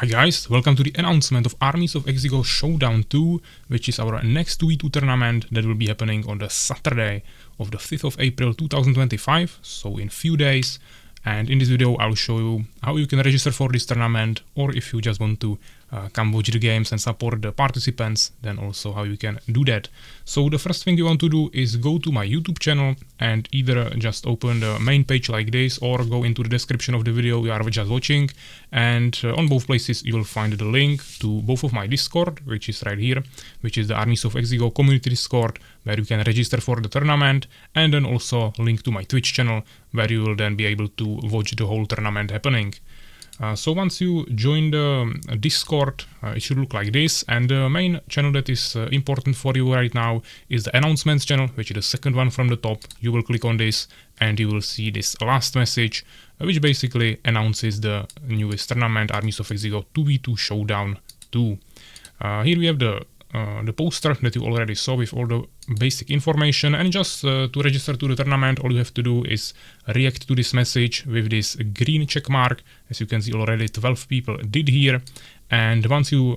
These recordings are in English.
Hi guys, welcome to the announcement of Armies of Exigo Showdown 2, which is our next 2v2 tournament that will be happening on the Saturday of the 5th of April 2025, so in few days. And in this video I'll show you how you can register for this tournament, or if you just want to come watch the games and support the participants, then also how you can do that. So the first thing you want to do is go to my YouTube channel and either just open the main page like this or go into the description of the video you are just watching, and on both places you will find the link to both of my Discord, which is right here, which is the Armies of Exigo community Discord, where you can register for the tournament, and then also link to my Twitch channel, where you will then be able to watch the whole tournament happening. So once you join the Discord, it should look like this, and the main channel that is important for you right now is the announcements channel, which is the second one from the top. You will click on this and you will see this last message, which basically announces the newest tournament, Armies of Exigo 2v2 Showdown 2. Here we have the poster that you already saw with all the basic information, and just to register to the tournament, all you have to do is react to this message with this green check mark. As you can see, already 12 people did here, and once you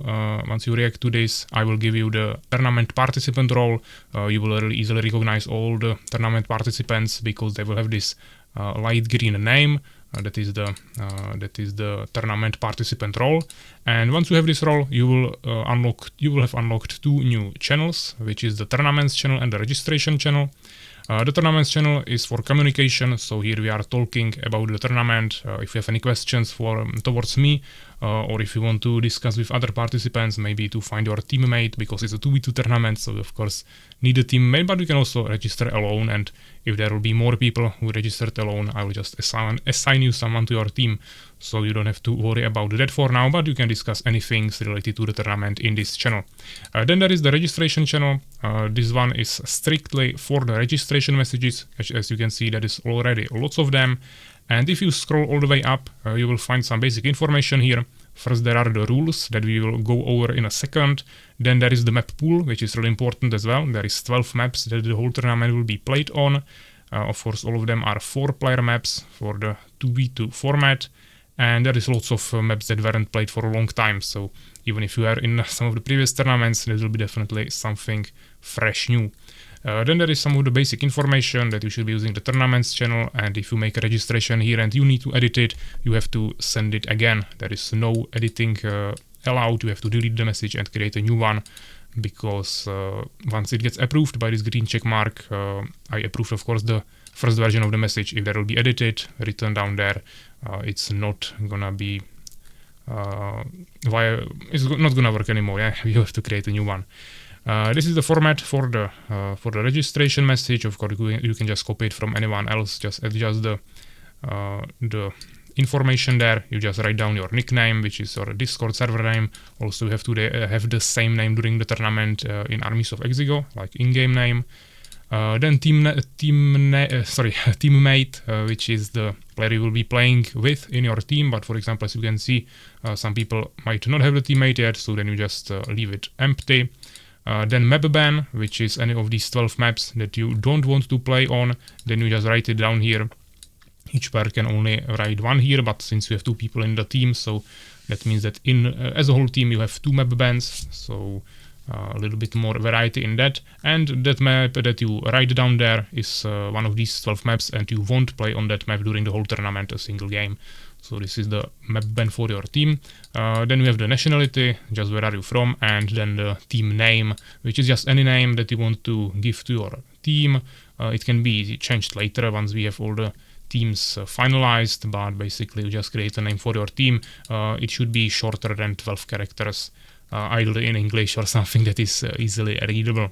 react to this, I will give you the tournament participant role. You will really easily recognize all the tournament participants because they will have this light green name. That is the tournament participant role, and once you have this role, you will have unlocked two new channels, which is the tournaments channel and the registration channel. The tournaments channel is for communication, so here we are talking about the tournament. If you have any questions towards me, or if you want to discuss with other participants, maybe to find your teammate, because it's a 2v2 tournament, so of course need a teammate, but you can also register alone, and if there will be more people who registered alone, I will just assign you someone to your team, so you don't have to worry about that for now, but you can discuss anything related to the tournament in this channel. Then there is the registration channel. This one is strictly for the registration messages. As you can see, there is already lots of them. And if you scroll all the way up, you will find some basic information here. First, there are the rules that we will go over in a second. Then there is the map pool, which is really important as well. There is 12 maps that the whole tournament will be played on. Of course, all of them are 4-player maps for the 2v2 format. And there is lots of maps that weren't played for a long time. So even if you are in some of the previous tournaments, there will be definitely something fresh new. Then there is some of the basic information that you should be using the tournaments channel, and if you make a registration here and you need to edit it, you have to send it again. There is no editing allowed. You have to delete the message and create a new one, because once it gets approved by this green check mark, I approved of course the first version of the message. If there will be edited, written down there, it's not gonna be it's not gonna work anymore. Yeah, you have to create a new one. This is the format for the registration message. Of course, you can just copy it from anyone else. Just adjust the information there. You just write down your nickname, which is your Discord server name. Also, you have to have the same name during the tournament in Armies of Exigo, like in-game name. Then teammate, which is the player you will be playing with in your team. But for example, as you can see, some people might not have the teammate yet, so then you just leave it empty. Then map ban, which is any of these 12 maps that you don't want to play on, then you just write it down here. Each player can only write one here, but since you have two people in the team, so that means that as a whole team you have two map bans, so a little bit more variety in that. And that map that you write down there is one of these 12 maps, and you won't play on that map during the whole tournament a single game. So this is the map ban for your team. Then we have the nationality, just where are you from, and then the team name, which is just any name that you want to give to your team. It can be changed later once we have all the teams finalized, but basically you just create a name for your team. It should be shorter than 12 characters, either in English or something that is easily readable.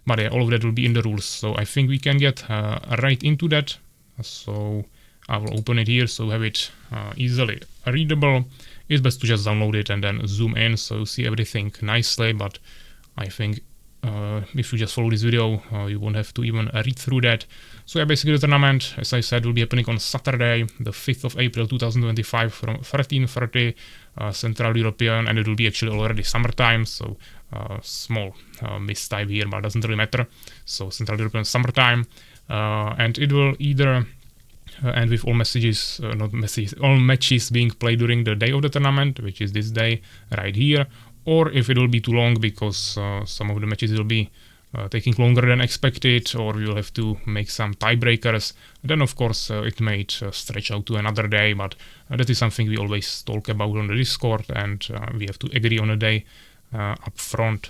But yeah, all of that will be in the rules, so I think we can get right into that. So I will open it here, so have it easily readable. It's best to just download it and then zoom in so you see everything nicely, but I think if you just follow this video, you won't have to even read through that. So yeah, basically the tournament, as I said, will be happening on Saturday, the 5th of April 2025 from 13:30 Central European, and it will be actually already summertime, so small mist time here, but it doesn't really matter. So Central European summertime, and it will either and with all all matches being played during the day of the tournament, which is this day right here, or if it will be too long because some of the matches will be taking longer than expected, or we will have to make some tiebreakers, then of course it may stretch out to another day, but that is something we always talk about on the Discord, and we have to agree on a day up front.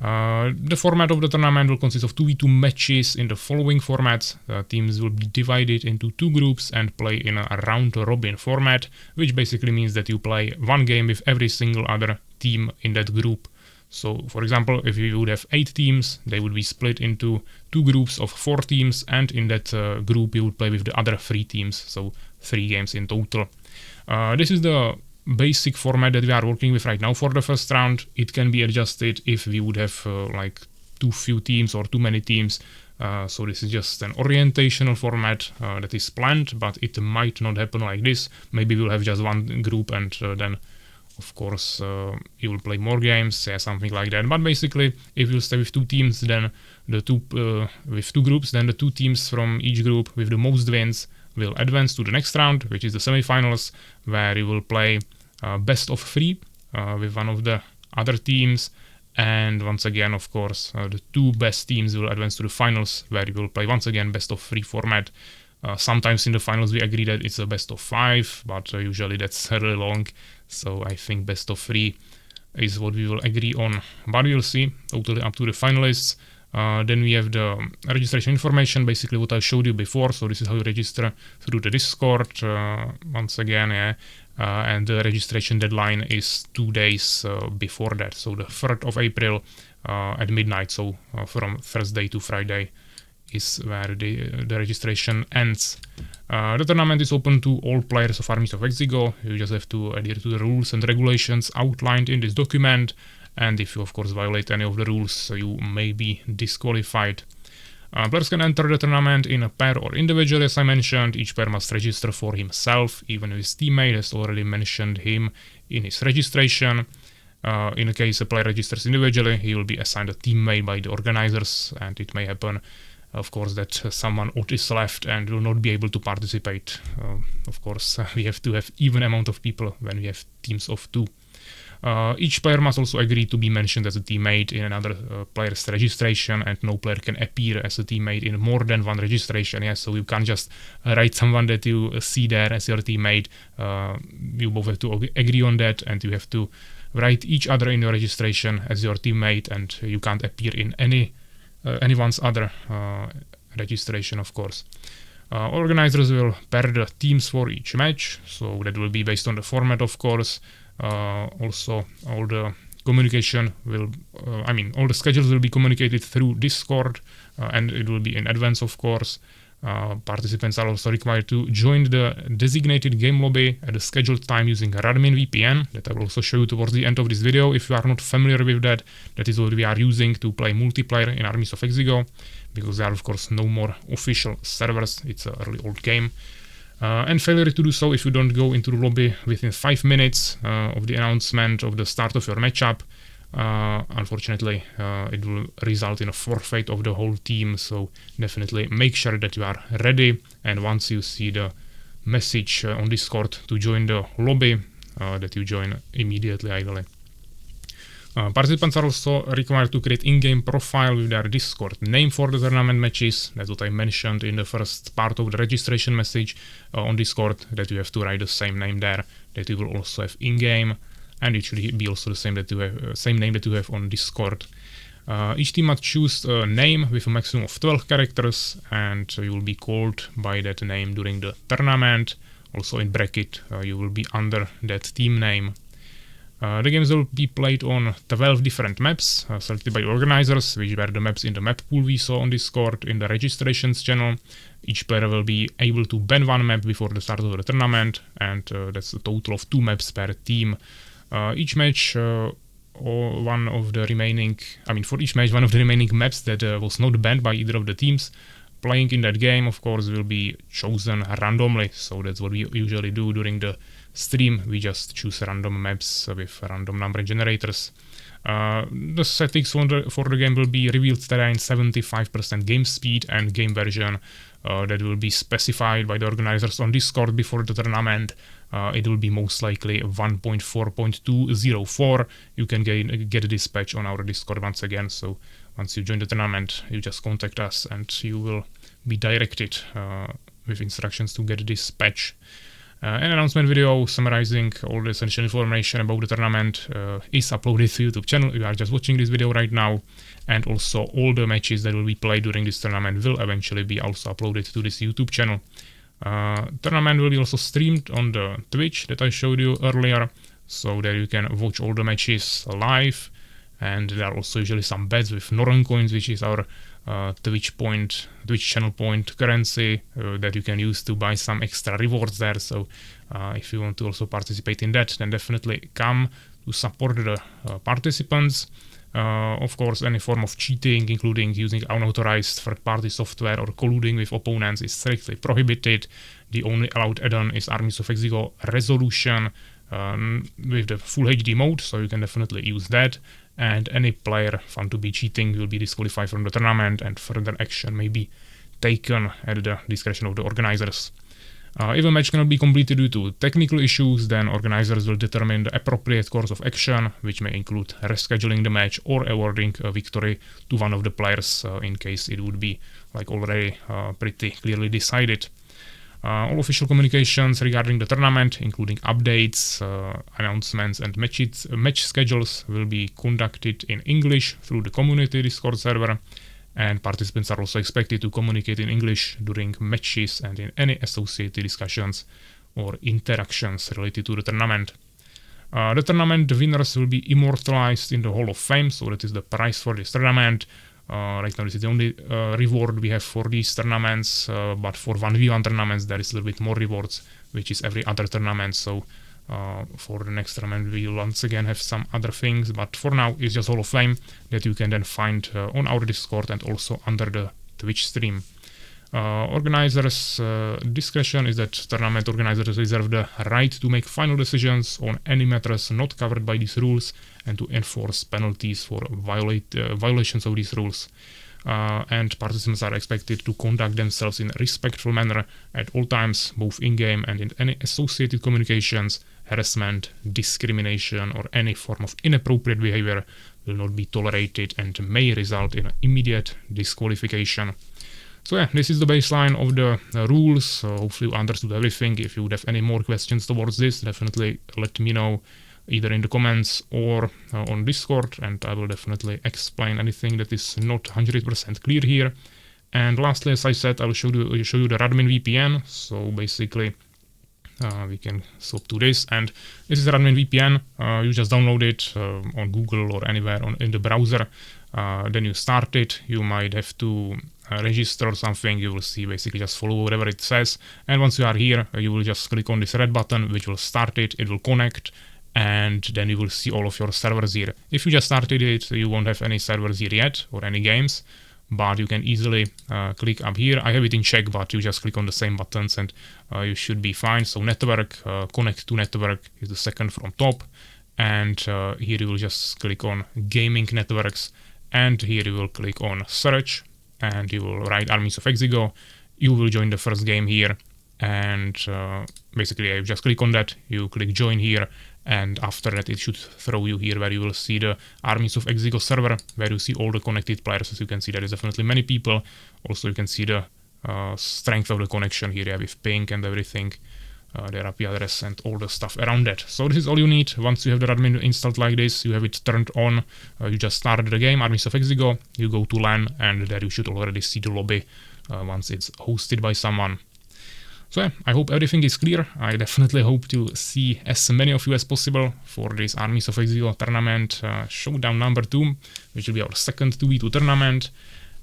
The format of the tournament will consist of 2v2 matches in the following formats. Teams will be divided into 2 groups and play in a round-robin format, which basically means that you play one game with every single other team in that group. So, for example, if you would have 8 teams, they would be split into 2 groups of 4 teams, and in that group you would play with the other 3 teams, so 3 games in total. This is the basic format that we are working with right now for the first round. It can be adjusted if we would have like too few teams or too many teams. So this is just an orientational format that is planned, but it might not happen like this. Maybe we'll have just one group, and then of course you will play more games, something like that. But basically, if you stay with 2 teams, then with 2 groups, then the 2 teams from each group with the most wins will advance to the next round, which is the semifinals, where you will play best of 3 with one of the other teams. And once again, of course, the 2 best teams will advance to the finals, where you will play once again best of 3 format. Sometimes in the finals we agree that it's a best of 5, but usually that's really long. So I think best of 3 is what we will agree on. But we'll see, totally up to the finalists. Then we have the registration information, basically what I showed you before. So this is how you register through the Discord, once again, and the registration deadline is 2 days before that, so the 3rd of April at midnight. So from Thursday to Friday is where the registration ends. The tournament is open to all players of Armies of Exigo. You just have to adhere to the rules and regulations outlined in this document. And if you of course violate any of the rules, you may be disqualified. Players can enter the tournament in a pair or individually, as I mentioned. Each player must register for himself, even if his teammate has already mentioned him in his registration. In case a player registers individually, he will be assigned a teammate by the organizers, and it may happen, of course, that someone is left and will not be able to participate. Of course, we have to have even amount of people when we have teams of 2. Each player must also agree to be mentioned as a teammate in another player's registration, and no player can appear as a teammate in more than one registration. So you can't just write someone that you see there as your teammate. You both have to agree on that, and you have to write each other in your registration as your teammate, and you can't appear in anyone's other registration, of course. Organizers will pair the teams for each match, so that will be based on the format, of course. Also, all the communication will, all the schedules will be communicated through Discord, and it will be in advance, of course. Participants are also required to join the designated game lobby at the scheduled time using Radmin VPN, that I will also show you towards the end of this video. If you are not familiar with that, that is what we are using to play multiplayer in Armies of Exigo, because there are of course no more official servers. It's a really old game. And failure to do so if you don't go into the lobby within 5 minutes of the announcement of the start of your matchup, unfortunately it will result in a forfeit of the whole team. So definitely make sure that you are ready, and once you see the message on Discord to join the lobby, that you join immediately, ideally. Participants are also required to create in-game profile with their Discord name for the tournament matches. That's what I mentioned in the first part of the registration message on Discord, that you have to write the same name there that you will also have in-game, and it should be also the same name that you have on Discord. Each team must choose a name with a maximum of 12 characters, and you will be called by that name during the tournament. Also in bracket, you will be under that team name. The games will be played on 12 different maps selected by organizers, which were the maps in the map pool we saw on Discord in the registrations channel. Each player will be able to ban one map before the start of the tournament, and that's a total of 2 maps per team. Each match, or one of the remaining maps that was not banned by either of the teams playing in that game, of course, will be chosen randomly. So that's what we usually do during the stream. We just choose random maps with random number generators. The settings for the game will be revealed today in 75% game speed and game version that will be specified by the organizers on Discord before the tournament. It will be most likely 1.4.204. You can get this patch on our Discord once again. So once you join the tournament, you just contact us and you will be directed with instructions to get this patch. An announcement video summarizing all the essential information about the tournament is uploaded to YouTube channel. You are just watching this video right now, and also all the matches that will be played during this tournament will eventually be also uploaded to this YouTube channel. Tournament will be also streamed on the Twitch that I showed you earlier, so there you can watch all the matches live, and there are also usually some bets with Norn coins, which is our Twitch channel point currency that you can use to buy some extra rewards there. So if you want to also participate in that, then definitely come to support the participants. Of course, any form of cheating, including using unauthorized third-party software or colluding with opponents, is strictly prohibited. The only allowed add-on is Armies of Exigo Resolution with the full HD mode, so you can definitely use that. And any player found to be cheating will be disqualified from the tournament, and further action may be taken at the discretion of the organizers. If a match cannot be completed due to technical issues, then organizers will determine the appropriate course of action, which may include rescheduling the match or awarding a victory to one of the players in case it would be like already pretty clearly decided. All official communications regarding the tournament, including updates, announcements and match schedules, will be conducted in English through the community Discord server, and participants are also expected to communicate in English during matches and in any associated discussions or interactions related to the tournament. The tournament winners will be immortalized in the Hall of Fame, so that is the prize for this tournament. Right now this is the only reward we have for these tournaments, but for 1v1 tournaments there is a little bit more rewards, which is every other tournament. So for the next tournament we will once again have some other things, but for now it's just Hall of Fame that you can then find on our Discord and also under the Twitch stream. Organizers' discretion is that tournament organizers reserve the right to make final decisions on any matters not covered by these rules and to enforce penalties for violations of these rules. And participants are expected to conduct themselves in a respectful manner at all times, both in-game and in any associated communications. Harassment, discrimination, or any form of inappropriate behavior will not be tolerated and may result in immediate disqualification. So yeah, this is the baseline of the rules. Hopefully you understood everything. If you would have any more questions towards this, definitely let me know either in the comments or on Discord, and I will definitely explain anything that is not 100% clear here. And lastly, as I said, I will show you the Radmin VPN. So basically we can swap to this, and this is Radmin VPN. You just download it on Google or anywhere in the browser. Then you start it. You might have to register or something. You will see, basically just follow whatever it says, and once you are here you will just click on this red button which will start it. It will connect, and then you will see all of your servers here. If you just started it, you won't have any servers here yet or any games, but you can easily click up here. I have it in check, but you just click on the same buttons and you should be fine. So network, connect to network is the second from top, and here you will just click on gaming networks, and here you will click on search, and you will write Armies of Exigo. You will join the first game here, and basically you just click on that, you click join here, and after that it should throw you here where you will see the Armies of Exigo server, where you see all the connected players. As you can see, there is definitely many people. Also you can see the strength of the connection here. You have with ping and everything, their IP address and all the stuff around that. So this is all you need. Once you have the Radmin installed like this, you have it turned on, you just start the game, Armies of Exigo, you go to LAN, and there you should already see the lobby once it's hosted by someone. So yeah, I hope everything is clear. I definitely hope to see as many of you as possible for this Armies of Exigo tournament Showdown number 2, which will be our second 2v2 tournament.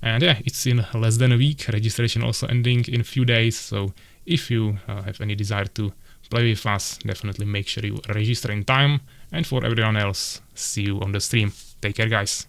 And yeah, it's in less than a week. Registration also ending in a few days, so if you have any desire to play with us, definitely make sure you register in time. And for everyone else, see you on the stream. Take care, guys.